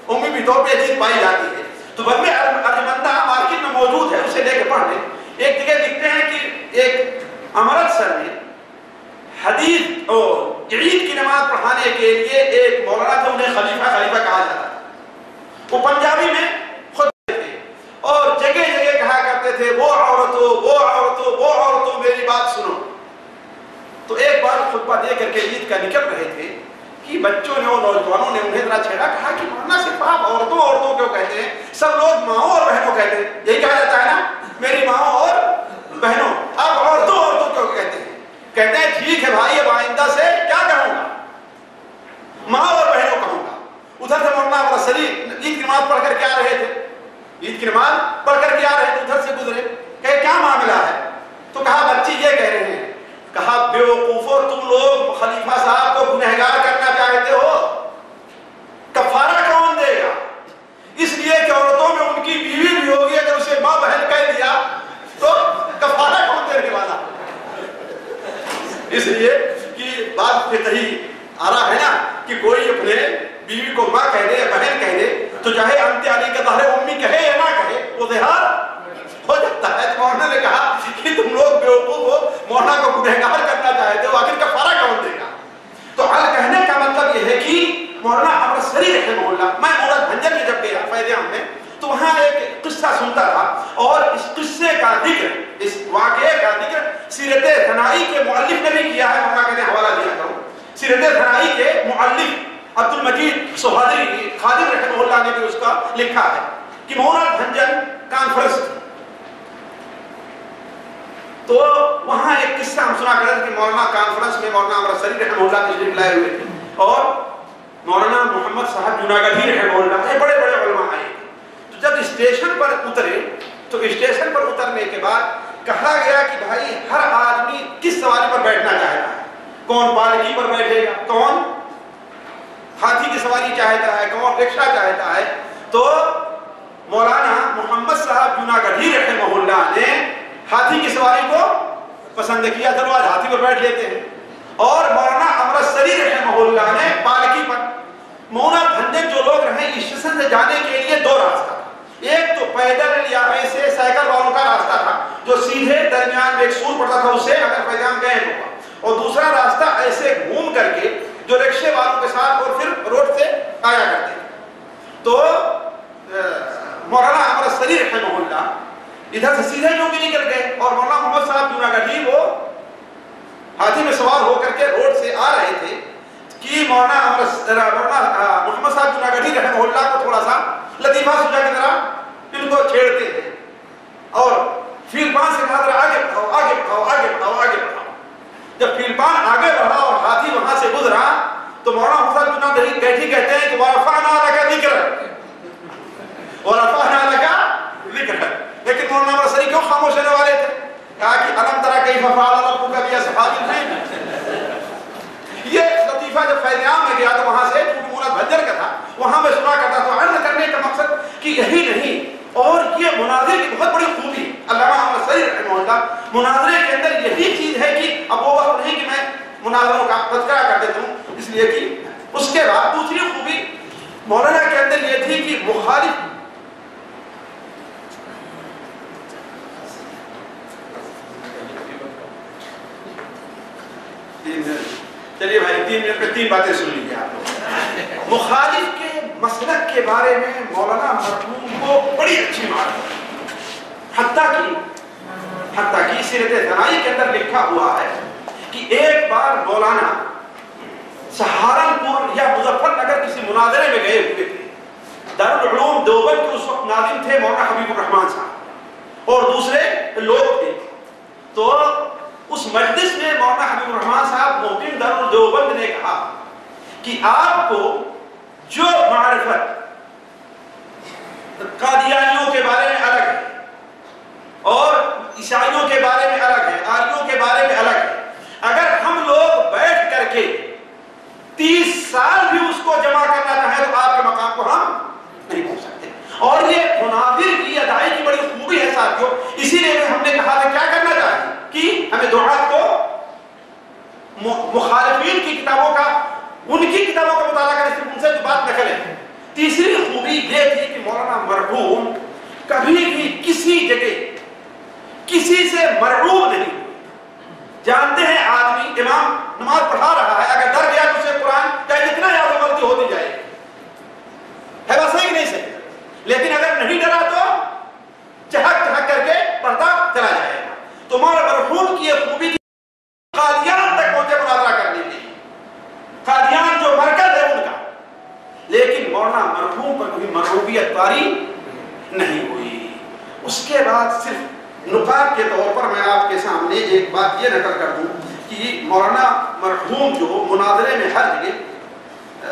عمومی طور پہ یہ چیز پائی جاتی ہے. تو بزم ارجمندہ مارکیٹ میں موجود ہے، اسے لے کے پڑھ لیں. ایک جگہ لکھتے ہیں کہ ایک امرتسر میں حدیث اور عید کی نماز پڑھانے کے لیے ایک مولانا تھے، انہیں خلیفہ کہا جاتا تھا. وہ پنجابی میں خطبے تھے اور جگہ جگہ کہا کرتے تھے وہ عورتوں میری بات سنو. تو ایک بار خطبہ دے کر کے عید کا نکل رہے تھے کہ بچوں نے اور نوجوانوں نے انہیں ذرا چھیڑا، کہا کہ مولانا صرف آپ عورتوں کیوں کہتے ہیں؟ سب لوگ ماؤں اور بہنوں کہتے ہیں، یہی کہا جاتا ہے نا، میری ماؤں اور بہنوں، آپ عورتوں کیوں کہتے ہیں؟ کہتے ہیں ٹھیک ہے بھائی، اب آئندہ سے کیا کہوں گا؟ ماں اور بہنوں کہوں گا. ادھر سے مولانا عمر سری عید کی نماز پڑھ کر کے آ رہے تھے، عید کی نماز پڑھ کر کے آ رہے تھے، ادھر سے گزرے، کہ کیا معاملہ ہے؟ تو کہا بچی یہ کہہ رہے ہیں. کہا بیوقوفو، تم لوگ خلیفہ صاحب کو گنہگار کرنا چاہتے ہو، کفارہ کون دے گا؟ اس لیے کہ عورتوں میں ان کی بیوی بھی ہوگی، اگر اسے ماں بہن کہہ دیا تو کفارہ کون دینے والا؟ اس لیے کہ بات فقہی آ رہا ہے نا کہ کوئی اپنے بیوی کو ماں کہہ دے یا بہن کہہ دے تو چاہے انت علی کا ظہر امی کہے یا نہ کہے وہ زہار ہو جاتا ہے. مولانا نے کہا کہ تم لوگ بیوقوف ہو، مولانا کو گنہگار کرنا چاہتے ہو، آخر کفارہ کون دے گا؟ تو حل کہنے کا مطلب یہ ہے کہ مولانا عمر سری رحمہ اللہ، میں مورد بھنجر میں جب گیا فیض عام میں تو وہاں ایک قصہ سنتا تھا اور اس قصے کا ذکر، اس واقعے کا ذکر سیرت ثنائی کے مؤلف نے بھی کیا ہے. مولانا کہتے ہیں حوالہ دیا کرو، سیرت ثنائی کے مؤلف عبد المجید سہادری خادم رحمہ اللہ نے بھی اس کا لکھا ہے کہ مورد بھنجر کانفرنس. تو وہاں ایک قصہ ہم سنا کرتے کہ مولانا کانفرنس میں مولانا عمر سری رحمہ اللہ تشریف لائے ہوئے تھے اور مولانا محمد صاحب جوناگڑھی رحمہ اللہ، بڑے بڑے علماء آئے. تو جب اسٹیشن پر اترے تو اسٹیشن پر اترنے کے بعد کہا گیا کہ بھائی ہر آدمی کس سواری پر بیٹھنا چاہتا ہے، کون پالکی پر بیٹھے گا، کون ہاتھی کی سواری چاہتا ہے، کون رکشہ چاہتا ہے. تو مولانا محمد صاحب جوناگڑھی رحمہ اللہ نے ہاتھی کی سواری کو پسند کیا، چلو آج ہاتھی پر بیٹھ لیتے ہیں. اور مولانا عمر سری رحمہ اللہ نے پالکی پر. مولانا بھنجر جو لوگ رہے اسٹیشن سے جانے کے لیے دو راستہ، ایک تو پیدل یا ایسے سائیکل والوں کا راستہ تھا جو سیدھے درمیان میں ایک سور پڑتا تھا، اسے اگر پیدام گئے تو، اور دوسرا راستہ ایسے گھوم کر کے جو رکشے والوں کے ساتھ اور پھر روڈ سے آیا کرتے. تو مولانا عمر سری رحمہ اللہ ادھر سے سیدھے جو بھی نکل گئے اور مولانا محمد صاحب جوناگڑھی وہ ہاتھی میں سوار ہو کر کے روڈ سے آ رہے تھے کہ مولانا محمد صاحب جوناگڑھی رحمہ اللہ کو تھوڑا سا لطیفہ سجا کی طرح ان کو چھیڑتے ہیں اور فیلپان سے کہا آگے بڑھاؤ آگے بڑھاؤ آگے بڑھاؤ آگے بڑھاؤ. جب فیلپان آگے بڑھا اور ہاتھی وہاں سے گزرا تو مولانا محمد صاحب جوناگڑھی کہتے ہیں کہ وَرَفَعْنَا لَكَ ذِكْرَكَ وَرَفَعْنَا لَكَ ذِكْرَكَ. لیکن مولانا عمر سری کیوں خاموش رہنے والے تھے؟ کہا کہ الم تری کیف فعل ربک باصحاب الفیل. یہ لطیفہ جب فیض عام میں گیا تو وہاں سے کیونکہ مورد بھنجر کا تھا وہاں میں سنا کرتا تو عرض کرنے کا مقصد کہ یہی نہیں اور یہ مناظرے کی بہت بڑی خوبی علامہ عمر سری رحمہ اللہ، مناظرے کے اندر یہی چیز ہے کہ اب وہ وقت نہیں کہ میں مناظروں کا تذکرہ کر دیتا ہوں، اس لیے کہ اس کے بعد دوسری خوبی مولانا کے اندر یہ تھی کہ مخالف چلیے بھائی 3 منٹ میں 3 باتیں سن لیجیے آپ لوگ. مخالف کے مسلک کے بارے میں مولانا مرحوم کو بڑی اچھی معلومات، حتیٰ کہ سیرت ثنائی کے اندر لکھا ہوا ہے کہ ایک بار مولانا سہارنپور یا مظفر نگر کسی مناظرے میں گئے ہوئے تھے. دارالعلوم دیوبند کے اس وقت ناظم تھے مولانا حبیب الرحمان صاحب اور دوسرے لوگ تھے. تو اس مجلس میں مولانا حبیب الرحمان صاحب محتم دارالعلوم دیوبند نے کہا کہ آپ کو جو معرفت قادیانیوں کے بارے میں الگ ہے اور عیسائیوں کے بارے میں الگ ہے، آریوں کے بارے میں الگ ہے، اگر ہم لوگ بیٹھ کر کے 30 سال بھی اس کو جمع کرنا چاہیں تو آپ کے مقام کو ہم نہیں پہنچ سکتے۔ اور یہ مناظر کی ادائی کی بڑی خوبی ہے ساتھیوں، اسی لیے ہم نے کہا کہ کیا کرنا چاہیے کہ ہمیں دعات کو مخالفین کی کتابوں کا، ان کی کتابوں کا مطالعہ کریں، صرف ان سے جو بات نقل ہے۔ تیسری خوبی یہ تھی کہ مولانا مرحوم کبھی بھی کسی جگہ کسی سے مرعوب نہیں۔ جانتے ہیں آدمی امام نماز پڑھا رہا ہے، اگر ڈر گیا تو اسے قرآن چاہے جتنا یاد و غلطی ہوتی جائے ہے وہ صحیح نہیں صحیح، لیکن اگر نہیں ڈرا تو چہک چہک کر کے پڑھتا چلا جائے گا۔ تو مولانا مرحوم کی یہ خوبی تھی، قادیان تک پہنچے مناظرہ کرنے کے، قادیان جو مرکز ہے ان کا، لیکن مولانا مرحوم پر کبھی مرعوبیت طاری نہیں ہوئی۔ اس کے بعد صرف نکات کے طور پر میں آپ کے سامنے ایک بات یہ نقل کر دوں کہ مولانا مرحوم جو مناظرے میں ہر جگہ،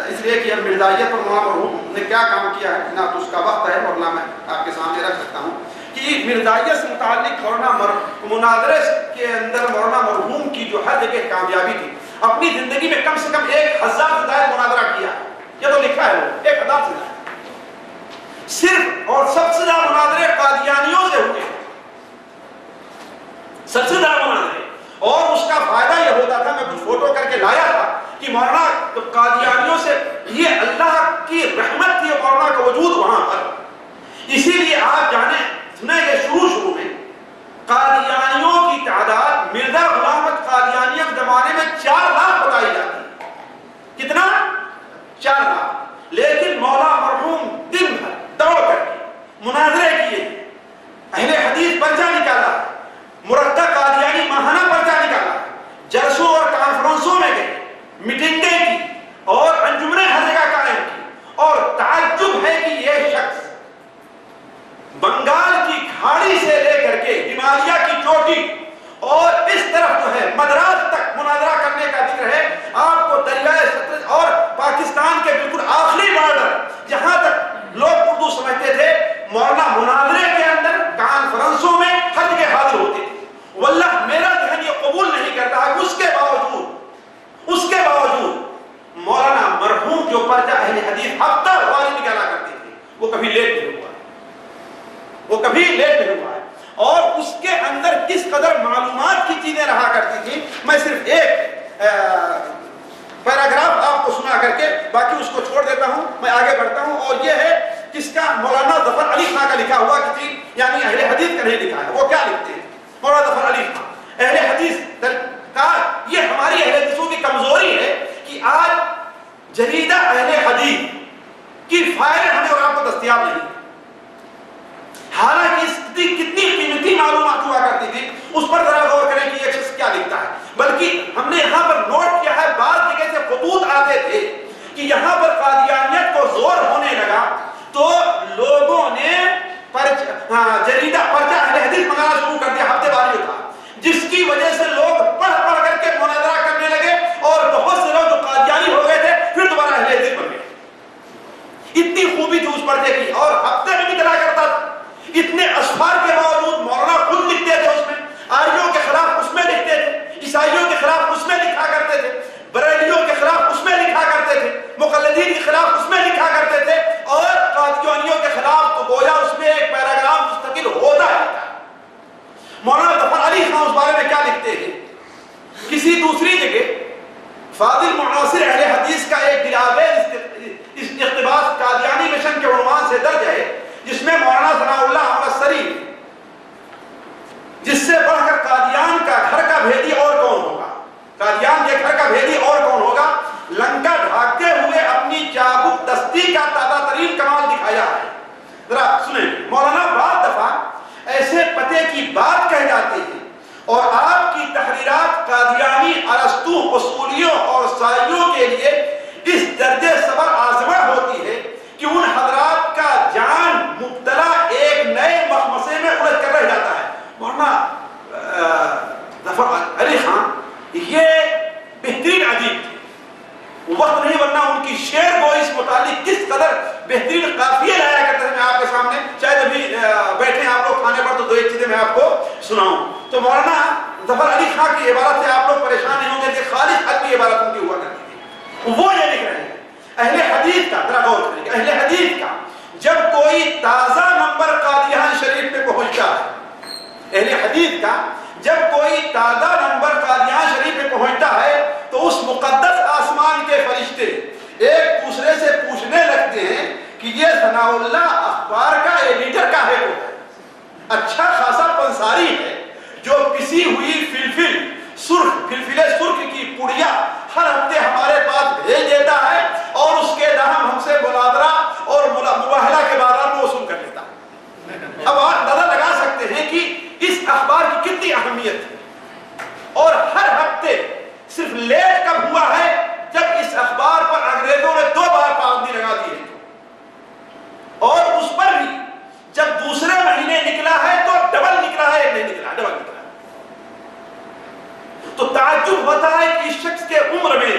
اس لیے کہ اب مرزائیت پر مولانا مرحوم نے کیا کام کیا ہے نہ تو اس کا وقت ہے اور نہ میں آپ کے سامنے رکھ سکتا ہوں کہ مرزائیت سے متعلق مولانا مناظرے کے اندر مولانا مرحوم کی جو ہر جگہ کامیابی تھی، اپنی زندگی میں کم سے کم 1000 سے زائد مناظرہ کیا، یہ تو لکھا ہے وہ 1000 سے زائد صرف، اور سب سے زیادہ مناظرے قادیانیوں سے ہوئے، سب سے زیادہ مناظرے، اور اس کا فائدہ یہ ہوتا تھا، میں کچھ فوٹو کر کے لایا تھا کہ مولانا قادیانیوں سے یہ اللہ کی رحمت تھی مولانا کا وجود وہاں پر۔ اسی لیے آپ جانیں سنیں گے شروع میں قادیانیوں کی تعداد مرزا غلام احمد قادیانی کے زمانے میں 4 لاکھ بتائی جاتی ہے۔ کتنا؟ 4 لاکھ۔ لیکن مولانا مرحوم دن بھر دوڑ کر کے مناظرے کیے، اہل حدیث پرچہ نکالا، مرتبہ قادیانی ماہانہ پرچہ نکالا، جلسوں اور کانفرنسوں میں گئے، میٹنگیں کی اور انجمنیں ہر جگہ قائم کی، اور تعجب ہے کہ یہ شخص بنگال کی کھاڑی سے لے کر کے ہمالیہ کی چوٹی اور اس طرف جو ہے مدراس تک مناظرہ کرنے کا ذکر ہے۔ آپ کو دریائے ستلج اور پاکستان کے بالکل آخری بارڈر جہاں تک لوگ اردو سمجھتے تھے، مولانا مناظرے کے اندر کانفرنسوں میں ہر جگہ حاضر ہوتے تھے۔ واللہ میرا ذہن یہ قبول نہیں کرتا ہے، اس کے باوجود مولانا مرحوم جو پرچہ اہل حدیث ہفتہ واری نکالا کرتے تھے، وہ کبھی لیٹ نہیں ہوا ہے، اور اس کے اندر کس قدر معلومات کی چیزیں رہا کرتی تھی۔ میں صرف ایک پیراگراف آپ کو سنا کر کے باقی اس کو چھوڑ دیتا ہوں، میں آگے بڑھتا ہوں، اور یہ ہے کس کا؟ مولانا ظفر علی خان کا لکھا ہوا کسی یعنی اہل حدیث کا نہیں لکھا ہے۔ وہ کیا لکھتے ہیں مولانا ظفر علی خان؟ اہل حدیث کا یہ ہماری اہل حدیثوں کی کمزوری ہے کہ آج جریدہ اہل حدیث کی فائلیں ہمیں اور آپ کو دستیاب نہیں، حالانکہ اس کی کتنی قیمتی معلومات ہوا کرتی تھی، اس پر ذرا غور کریں کہ یہ شخص کیا لکھتا ہے۔ بلکہ ہم نے یہاں پر نوٹ کیا ہے، بعض جگہ سے خطوط آتے تھے کہ یہاں پر قادیانیت کو زور ہونے لگا تو لوگوں نے جریدہ پرچہ اہل حدیث منگانا شروع کر دیا، ہفتے واری تھا، جس کی وجہ سے لوگ پڑھ کر کے مناظرہ کرنے لگے، اور بہت سے لوگ جو قادیانی ہو گئے تھے پھر دوبارہ اہل حدیث بن گئے۔ اتنی خوبی تھی اس پرچے کی، اور ہفتے میں بھی چلا کرتا تھا۔ اتنے اسفار کے باوجود مولانا خود لکھتے تھے اس میں، آریوں کے خلاف اس میں لکھتے تھے، عیسائیوں کے خلاف اس میں لکھا کرتے تھے، بریلیوں کے خلاف اس میں لکھا کرتے تھے، مقلدین کے خلاف اس میں لکھا کرتے تھے، اور قادیانیوں کے خلاف تو گویا اس میں ایک پیراگراف مستقل ہوتا ہے۔ مولانا ظفر علی خان اس بارے میں کیا لکھتے ہیں؟ کسی دوسری جگہ فاضل معاصر اہل حدیث کا ایک دلآویز اقتباس قادیانی مشن کے عنوان سے درج ہے، جس میں مولانا ثناء اللہ احمد سری، جس سے بڑھ کر قادیان کا گھر کا بھیدی اور کون ہوگا، قادیان کے گھر کا بھیدی اور کون ہوگا، لنکا ڈھانکتے ہوئے اپنی چابک دستی کا تازہ ترین کمال دکھایا ہے۔ ذرا سنیں، مولانا بعض دفعہ ایسے پتے کی بات کہہ جاتے ہیں، اور آپ کی تحریرات قادیانی ارسطو اصولیوں اور سائیوں کے لیے اس درجے صبر آزما ہوتی ہے کہ ان حضرات کا جان مبتلا ایک نئے مخمصے میں الجھ کر رہ جاتا ہے۔ مولانا ظفر علی خان یہ بہترین ادیب تھے، وقت نہیں ورنہ ان کی شعر گوئی اس متعلق کس بہترین قافیے لایا کرتے تھے. میں آپ کے سامنے شاید ابھی بیٹھے ہیں آپ لوگ کھانے پر تو دو ایک چیزیں میں آپ کو سناؤں. تو مولانا ظفر علی خان کی عبارت سے آپ لوگ پریشان نہیں ہوں گے کہ خالص حق کی عبارت ان کی ہوا کرتی تھی. وہ یہ لکھ رہے ہیں اہل حدیث کا، ذرا غور کریں، اہل حدیث کا جب کوئی تازہ نمبر قادیان شریف میں پہنچتا ہے، اہل حدیث کا جب کوئی تازہ نمبر قادیان شریف میں پہنچتا ہے تو اس مقدس آسمان کے فرشتے ایک دوسرے سے پوچھنے لگتے ہیں کہ یہ ثناء اللہ اخبار کا ایڈیٹر کا ہے، اچھا خاصا پنساری ہے جو پسی ہوئی فلفل سرخ کی پڑیا ہر ہفتے ہمارے پاس بھیج دیتا ہے اور اس کے دام ہم سے مناظرہ اور مباہلہ کے بارے میں وصول کر لیتا ہے. اب آپ اندازہ لگا سکتے ہیں کہ اس اخبار کی کتنی اہمیت ہے. اور ہر ہفتے صرف لیٹ کب ہوا ہے جب اس اخبار پر انگریزوں نے 2 بار پابندی لگا دی ہے، اور اس پر بھی جب دوسرے مہینے نکلا ہے تو ڈبل نکلا ہے، نہیں نکلا ڈبل نکلا. تو تعجب ہوتا ہے کہ اس شخص کے عمر میں،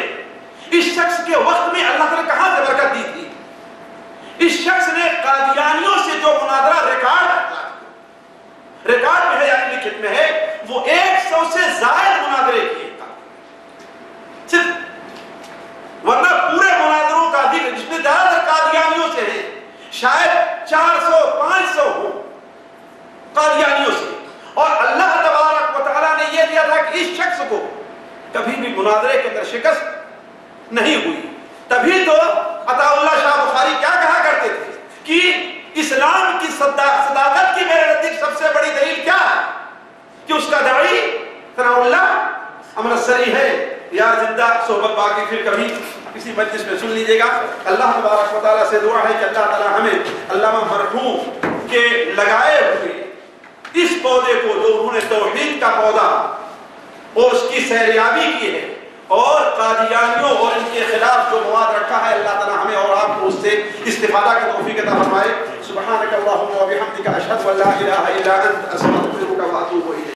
اس شخص کے وقت میں اللہ تعالیٰ کہاں سے برکت دی تھی. اس شخص نے قادیانیوں سے جو مناظرہ ریکارڈ میں ہے یعنی لکھت میں ہے، وہ 100 سے زائد مناظرے کیے صرف، ورنہ پورے مناظروں کا ذکر جس میں زیادہ قادیانیوں سے ہے شاید 400-500 ہو قادیانیوں سے. اور اللہ تبارک و تعالیٰ نے یہ دیا تھا کہ اس شخص کو کبھی بھی مناظرے کے اندر شکست نہیں ہوئی. تبھی تو عطا اللہ شاہ بخاری کیا کہا کرتے تھے کہ اسلام کی صداقت کی میرے نزدیک سب سے بڑی دلیل کیا ہے کہ اس کا داعی ثناء اللہ امرتسری ہے. یا زندہ صحبت باقی پھر کبھی کسی مجلس میں سن لیجیے گا. اللہ تبارک و تعالیٰ سے دعا ہے کہ اللہ تعالیٰ ہمیں علامہ مرحوم کے لگائے ہوئے اس پودے کو جو انہوں نے توحید کا پودا اور اس کی سیریابی کی ہے اور قادیانیوں اور ان کے خلاف جو مواد رکھا ہے، اللہ تعالیٰ ہمیں اور آپ کو اس سے استفادہ کی توفیق عطا فرمائے. سبحانک اللہم و بحمدک اشہد ان لا الہ الا انت استغفرک و اتوب الیک.